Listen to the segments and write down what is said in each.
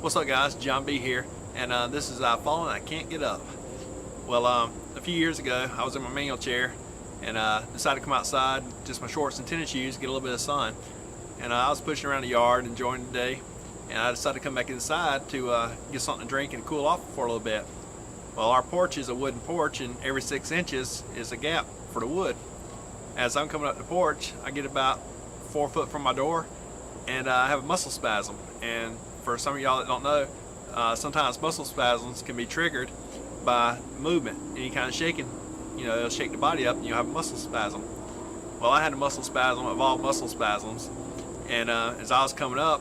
What's up, guys? John B here, and this is Falling I Can't Get Up. Well, a few years ago, I was in my manual chair and decided to come outside, just my shorts and tennis shoes, get a little bit of sun. And I was pushing around the yard, enjoying the day, and I decided to come back inside to get something to drink and cool off for a little bit. Well, our porch is a wooden porch, and every 6 inches is a gap for the wood. As I'm coming up the porch, I get about 4 foot from my door, and I have a muscle spasm. And for some of y'all that don't know, sometimes muscle spasms can be triggered by movement, any kind of shaking. You know, it'll shake the body up and you'll have a muscle spasm. Well, I had a muscle spasm of all muscle spasms, and as I was coming up,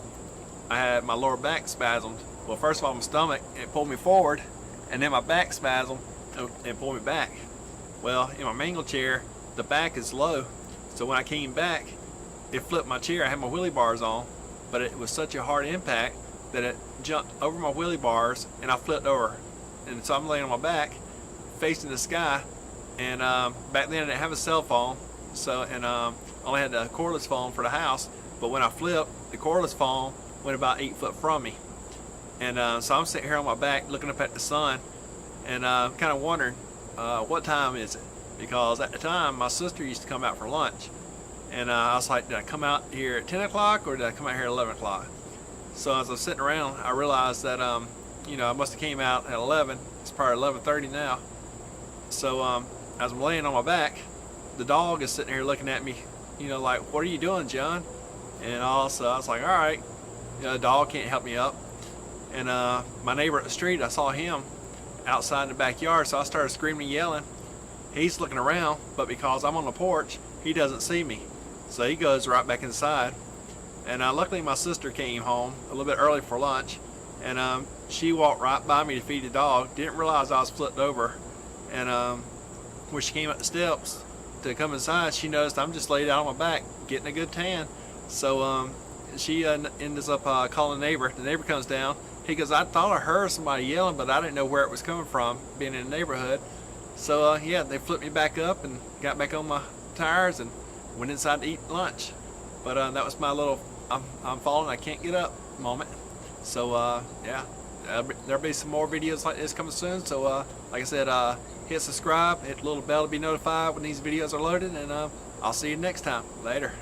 I had my lower back spasmed. Well, first of all, my stomach, it pulled me forward, and then my back spasmed and pulled me back. Well, in my manual chair, the back is low, so when I came back, it flipped my chair. I had my wheelie bars on, but it was such a hard impact that it jumped over my wheelie bars and I flipped over. And so I'm laying on my back facing the sky, and back then I didn't have a cell phone, so only had the cordless phone for the house. But when I flipped, the cordless phone went about 8 foot from me. And so I'm sitting here on my back looking up at the sun, and kind of wondering what time is it, because at the time my sister used to come out for lunch, and I was like, did I come out here at 10 o'clock or did I come out here at 11 o'clock? So as I was sitting around, I realized that you know, I must have came out at 11. It's probably 11:30 now. So as I'm laying on my back, the dog is sitting here looking at me, you know, like, what are you doing, John? And also I was like, all right, you know, the dog can't help me up. And my neighbor at the street, I saw him outside in the backyard, so I started screaming and yelling. He's looking around, but because I'm on the porch, he doesn't see me, so he goes right back inside. And luckily my sister came home a little bit early for lunch, and she walked right by me to feed the dog. Didn't realize I was flipped over, and when she came up the steps to come inside, she noticed I'm just laid out on my back getting a good tan. So she ends up calling the neighbor. The neighbor comes down. He goes, I thought I heard somebody yelling, but I didn't know where it was coming from, being in the neighborhood. So yeah, they flipped me back up and got back on my tires and went inside to eat lunch. But that was my little I'm falling, I can't get up moment. So yeah, there'll be some more videos like this coming soon. So like I said, hit subscribe, hit the little bell to be notified when these videos are loaded, and I'll see you next time. Later.